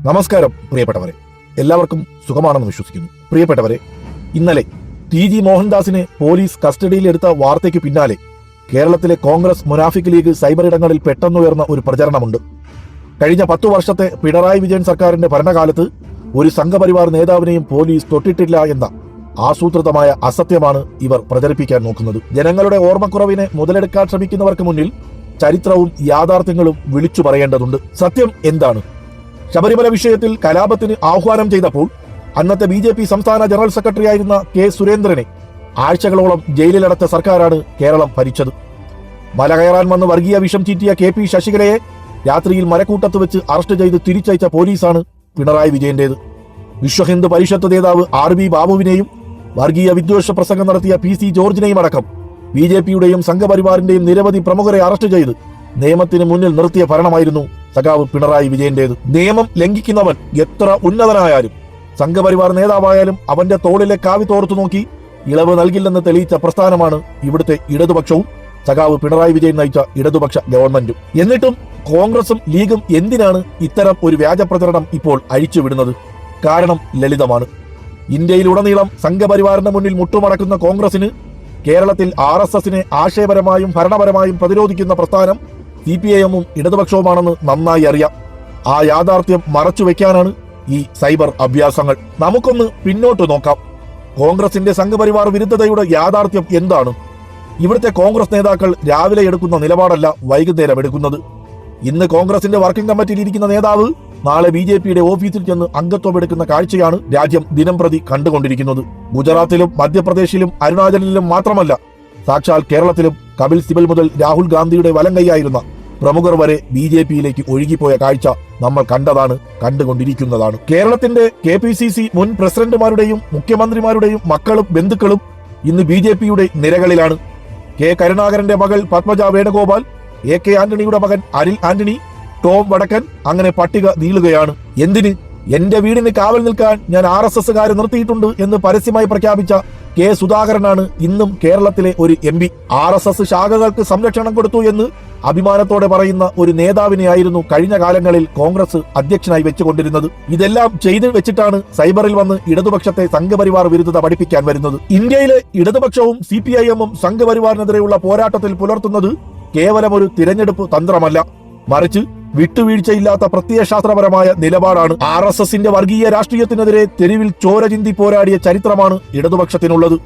നമസ്കാരം പ്രിയപ്പെട്ടവരെ, എല്ലാവർക്കും സുഖമാണെന്ന് വിശ്വസിക്കുന്നു. പ്രിയപ്പെട്ടവരെ, ഇന്നലെ TG മോഹൻദാസിനെ പോലീസ് കസ്റ്റഡിയിലെടുത്ത വാർത്തയ്ക്ക് പിന്നാലെ കേരളത്തിലെ കോൺഗ്രസ് മുനാഫിക് ലീഗ് സൈബർ ഇടങ്ങളിൽ പെട്ടെന്നുയർന്ന ഒരു പ്രചരണമുണ്ട്. കഴിഞ്ഞ 10 വർഷത്തെ പിണറായി വിജയൻ സർക്കാരിന്റെ ഭരണകാലത്ത് ഒരു സംഘപരിവാർ നേതാവിനെയും പോലീസ് തൊട്ടിട്ടില്ല എന്ന ആസൂത്രിതമായ അസത്യമാണ് ഇവർ പ്രചരിപ്പിക്കാൻ നോക്കുന്നത്. ജനങ്ങളുടെ ഓർമ്മക്കുറവിനെ മുതലെടുക്കാൻ ശ്രമിക്കുന്നവർക്ക് മുന്നിൽ ചരിത്രവും യാഥാർത്ഥ്യങ്ങളും വിളിച്ചു പറയേണ്ടതുണ്ട്. സത്യം എന്താണ്? ശബരിമല വിഷയത്തിൽ കലാപത്തിന് ആഹ്വാനം ചെയ്തപ്പോൾ അന്നത്തെ BJP സംസ്ഥാന ജനറൽ സെക്രട്ടറി ആയിരുന്ന K. സുരേന്ദ്രനെ ആഴ്ചകളോളം ജയിലിലടച്ച സർക്കാരാണ് കേരളം ഭരിച്ചത്. മല കയറാൻ വന്ന് വർഗീയ വിഷം ചീറ്റിയ KP ശശികലയെ രാത്രിയിൽ മരക്കൂട്ടത്ത് വെച്ച് അറസ്റ്റ് ചെയ്ത് തിരിച്ചയച്ച പോലീസാണ് പിണറായി വിജയന്റേത്. വിശ്വഹിന്ദു പരിഷത്ത് നേതാവ് RB ബാബുവിനെയും വർഗീയ വിദ്വേഷ പ്രസംഗം നടത്തിയ PC ജോർജിനെയും അടക്കം BJPയുടെയും സംഘപരിവാറിന്റെയും നിരവധി പ്രമുഖരെ അറസ്റ്റ് ചെയ്ത് നിയമത്തിന് മുന്നിൽ നിർത്തിയ ഭരണമായിരുന്നു സഖാവ് പിണറായി വിജയന്റേത്. നിയമം ലംഘിക്കുന്നവൻ എത്ര ഉന്നതനായാലും സംഘപരിവാർ നേതാവായാലും അവന്റെ തോളിലെ കാവി തോർത്തു നോക്കി ഇളവ് നൽകില്ലെന്ന് തെളിയിച്ച പ്രസ്ഥാനമാണ് ഇവിടുത്തെ ഇടതുപക്ഷവും സഖാവ് പിണറായി വിജയൻ നയിച്ച ഇടതുപക്ഷ ഗവൺമെന്റും. എന്നിട്ടും കോൺഗ്രസും ലീഗും എന്തിനാണ് ഇത്തരം ഒരു വ്യാജ പ്രചരണം ഇപ്പോൾ അഴിച്ചുവിടുന്നത്? കാരണം ലളിതമാണ്. ഇന്ത്യയിലുടനീളം സംഘപരിവാറിന് മുന്നിൽ മുട്ടുമടക്കുന്ന കോൺഗ്രസിന് കേരളത്തിൽ RSSനെ ആശയപരമായും ഭരണപരമായും പ്രതിരോധിക്കുന്ന പ്രസ്ഥാനം CPIM-ഉം ഇടതുപക്ഷവുമാണെന്ന് നന്നായി അറിയാം. ആ യാഥാർത്ഥ്യം മറച്ചുവെക്കാനാണ് ഈ സൈബർ അഭ്യാസങ്ങൾ. നമുക്കൊന്ന് പിന്നോട്ട് നോക്കാം. കോൺഗ്രസിന്റെ സംഘപരിവാർ വിരുദ്ധതയുടെ യാഥാർത്ഥ്യം എന്താണ്? ഇവിടുത്തെ കോൺഗ്രസ് നേതാക്കൾ രാവിലെ എടുക്കുന്ന നിലപാടല്ല വൈകുന്നേരം എടുക്കുന്നത്. ഇന്ന് കോൺഗ്രസിന്റെ വർക്കിംഗ് കമ്മിറ്റിയിൽ ഇരിക്കുന്ന നേതാവ് നാളെ BJPയുടെ ഓഫീസിൽ ചെന്ന് അംഗത്വം എടുക്കുന്ന കാഴ്ചയാണ് രാജ്യം ദിനംപ്രതി കണ്ടുകൊണ്ടിരിക്കുന്നത്. ഗുജറാത്തിലും മധ്യപ്രദേശിലും അരുണാചലിലും മാത്രമല്ല, സാക്ഷാൽ കേരളത്തിലും കപിൽ സിബൽ മുതൽ രാഹുൽ ഗാന്ധിയുടെ വലം കൈയായിരുന്ന പ്രമുഖർ വരെ BJPയിലേക്ക് ഒഴുകിപ്പോയ കാഴ്ച നമ്മൾ കണ്ടതാണ്, കണ്ടുകൊണ്ടിരിക്കുന്നതാണ്. കേരളത്തിന്റെ KPCC മുൻ പ്രസിഡന്റുമാരുടെയും മുഖ്യമന്ത്രിമാരുടെയും മക്കളും ബന്ധുക്കളും ഇന്ന് BJPയുടെ നിരകളിലാണ്. K. കരുണാകരന്റെ മകൾ പത്മജ വേണുഗോപാൽ, AK ആന്റണിയുടെ മകൻ അനിൽ ആന്റണി, ടോം വടക്കൻ, അങ്ങനെ പട്ടിക നീളുകയാണ്. എന്തിന്? എന്റെ വീടിന് കാവൽ നിൽക്കാൻ ഞാൻ RSSകാരെ നിർത്തിയിട്ടുണ്ട് എന്ന് പരസ്യമായി പ്രഖ്യാപിച്ച K. സുധാകരനാണ് ഇന്നും കേരളത്തിലെ ഒരു MP. RSS ശാഖകൾക്ക് സംരക്ഷണം കൊടുത്തു എന്ന് അഭിമാനത്തോടെ പറയുന്ന ഒരു നേതാവിനെയായിരുന്നു കഴിഞ്ഞ കാലങ്ങളിൽ കോൺഗ്രസ് അധ്യക്ഷനായി വെച്ചുകൊണ്ടിരുന്നത്. ഇതെല്ലാം ചെയ്തു വെച്ചിട്ടാണ് സൈബറിൽ വന്ന് ഇടതുപക്ഷത്തെ സംഘപരിവാർ വിരുദ്ധത പഠിപ്പിക്കാൻ വരുന്നത്. ഇന്ത്യയിലെ ഇടതുപക്ഷവും CPIM-ഉം സംഘപരിവാറിനെതിരെയുള്ള പോരാട്ടത്തിൽ പുലർത്തുന്നത് കേവലം ഒരു തിരഞ്ഞെടുപ്പ് തന്ത്രമല്ല, മറിച്ച് വിട്ടുവീഴ്ചയില്ലാത്ത പ്രത്യയശാസ്ത്രപരമായ നിലപാടാണ്. RSSന്റെ വർഗീയ രാഷ്ട്രീയത്തിനെതിരെ തെരുവിൽ ചോര ചിന്തി പോരാടിയ ചരിത്രമാണ് ഇടതുപക്ഷത്തിനുള്ളത്.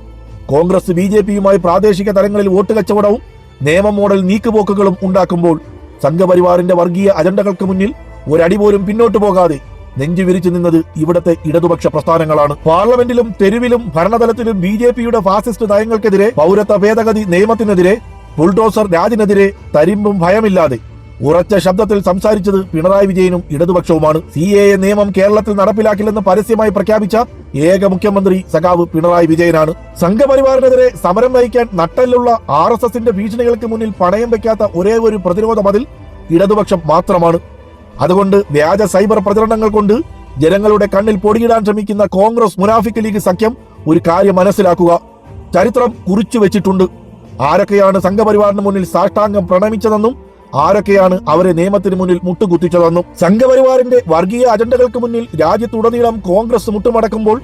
കോൺഗ്രസ് BJPയുമായി പ്രാദേശിക തലങ്ങളിൽ വോട്ട് കച്ചവടവും നിയമ മോഡൽ നീക്കുപോക്കുകളും ഉണ്ടാക്കുമ്പോൾ സംഘപരിവാറിന്റെ വർഗീയ അജണ്ടകൾക്ക് മുന്നിൽ ഒരടി പോലും പിന്നോട്ടു പോകാതെ നെഞ്ചുവിരിച്ചു നിന്നത് ഇവിടത്തെ ഇടതുപക്ഷ പ്രസ്ഥാനങ്ങളാണ്. പാർലമെന്റിലും തെരുവിലും ഭരണതലത്തിലും BJPയുടെ ഫാസിസ്റ്റ് നയങ്ങൾക്കെതിരെ, പൗരത്വ ഭേദഗതി നിയമത്തിനെതിരെ, ബുൾഡോസർ രാജിനെതിരെ തരിമ്പും ഭയമില്ലാതെ ഉറച്ച ശബ്ദത്തിൽ സംസാരിച്ചത് പിണറായി വിജയനും ഇടതുപക്ഷവുമാണ്. CAA നിയമം കേരളത്തിൽ നടപ്പിലാക്കില്ലെന്ന് പരസ്യമായി പ്രഖ്യാപിച്ച ഏക മുഖ്യമന്ത്രി സഖാവ് പിണറായി വിജയനാണ്. സംഘപരിവാറിനെതിരെ സമരം നയിക്കാൻ നട്ടലുള്ള RSSന്റെ ഭീഷണികൾക്ക് മുന്നിൽ പണയം വെക്കാത്ത ഒരേ ഒരു പ്രതിരോധ മതിൽ ഇടതുപക്ഷം മാത്രമാണ്. അതുകൊണ്ട് വ്യാജ സൈബർ പ്രചരണങ്ങൾ കൊണ്ട് ജനങ്ങളുടെ കണ്ണിൽ പൊടിയിടാൻ ശ്രമിക്കുന്ന കോൺഗ്രസ് മുനാഫിക് ലീഗ് സഖ്യം ഒരു കാര്യം മനസ്സിലാക്കുക. ചരിത്രം കുറിച്ചു വെച്ചിട്ടുണ്ട്. ആരൊക്കെയാണ് സംഘപരിവാറിന് മുന്നിൽ സാഷ്ടാംഗം പ്രണമിച്ചതെന്നും ആരൊക്കെയാണ് അവരെ നിയമത്തിന് മുന്നിൽ മുട്ടുകുത്തിച്ചതെന്നും. സംഘപരിവാറിന്റെ വർഗീയ അജണ്ടകൾക്ക് മുന്നിൽ രാജ്യത്തുടനീളം കോൺഗ്രസ് മുട്ടുമടക്കുമ്പോൾ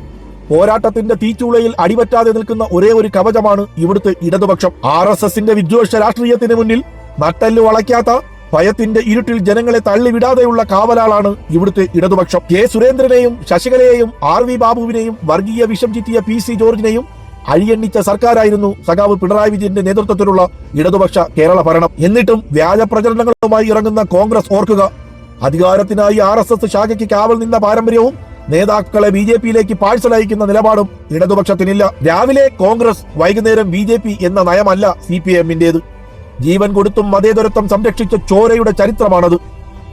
പോരാട്ടത്തിന്റെ തീച്ചൂളയിൽ അടിപറ്റാതെ നിൽക്കുന്ന ഒരേ ഒരു കവചമാണ് ഇവിടുത്തെ ഇടതുപക്ഷം. RSSന്റെ വിദ്വേഷ രാഷ്ട്രീയത്തിന് മുന്നിൽ നട്ടെല്ല് വളയ്ക്കാത്ത, ഭയത്തിന്റെ ഇരുട്ടിൽ ജനങ്ങളെ തള്ളിവിടാതെയുള്ള കാവലാളാണ് ഇവിടുത്തെ ഇടതുപക്ഷം. K. സുരേന്ദ്രനെയും ശശികലയെയും RV ബാബുവിനെയും വർഗീയ വിഷം ചീറ്റിയ PC ജോർജിനെയും അഴിയെണ്ണിച്ച സർക്കാരായിരുന്നു സഖാവ് പിണറായി വിജയന്റെ നേതൃത്വത്തിലുള്ള ഇടതുപക്ഷ കേരള ഭരണം. എന്നിട്ടും വ്യാജ പ്രചരണങ്ങളുമായി ഇറങ്ങുന്ന കോൺഗ്രസ് ഓർക്കുക, അധികാരത്തിനായി RSS ശാഖയ്ക്ക് കാവൽ നിന്ന പാരമ്പര്യവും നേതാക്കളെ BJPയിലേക്ക് പാഴ്സൽ അയക്കുന്ന നിലപാടും ഇടതുപക്ഷത്തിനില്ല. രാവിലെ കോൺഗ്രസ്, വൈകുന്നേരം BJP എന്ന നയമല്ല CPIM-ന്റേത്. ജീവൻ കൊടുത്തും മതേതരത്വം സംരക്ഷിച്ച ചോരയുടെ ചരിത്രമാണത്.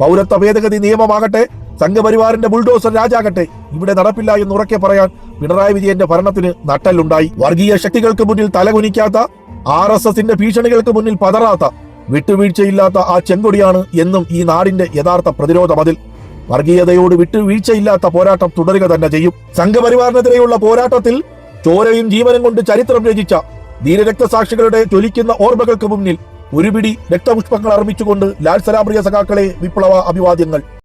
പൗരത്വ ഭേദഗതി നിയമമാകട്ടെ, സംഘപരിവാറിന്റെ ബുൾഡോസർ രാജാകട്ടെ, ഇവിടെ നടപ്പില്ല എന്ന് ഉറക്കെ പറയാൻ പിണറായി വിജയന്റെ ഭരണത്തിന് നട്ടലുണ്ടായി. വർഗീയ ശക്തികൾക്ക് മുന്നിൽ തലകുനിക്കാത്ത, RSSന്റെ ഭീഷണികൾക്ക് മുന്നിൽ പതറാത്ത, വിട്ടുവീഴ്ചയില്ലാത്ത ആ ചെങ്കൊടിയാണ് എന്നും ഈ നാടിന്റെ യഥാർത്ഥ പ്രതിരോധ മതിൽ. വർഗീയതയോട് വിട്ടുവീഴ്ചയില്ലാത്ത പോരാട്ടം തുടരുക തന്നെ ചെയ്യും. സംഘപരിവാറിനെതിരെയുള്ള പോരാട്ടത്തിൽ ചോരയും ജീവനും കൊണ്ട് ചരിത്രം രചിച്ച ധീരരക്തസാക്ഷികളുടെ ജ്വലിക്കുന്ന ഓർമ്മകൾക്ക് മുന്നിൽ ഒരു പിടി രക്തപുഷ്പങ്ങൾ അർപ്പിച്ചുകൊണ്ട് ലാൽ സലാം പ്രിയ സഖാക്കളെ വിപ്ലവ അഭിവാദ്യങ്ങൾ.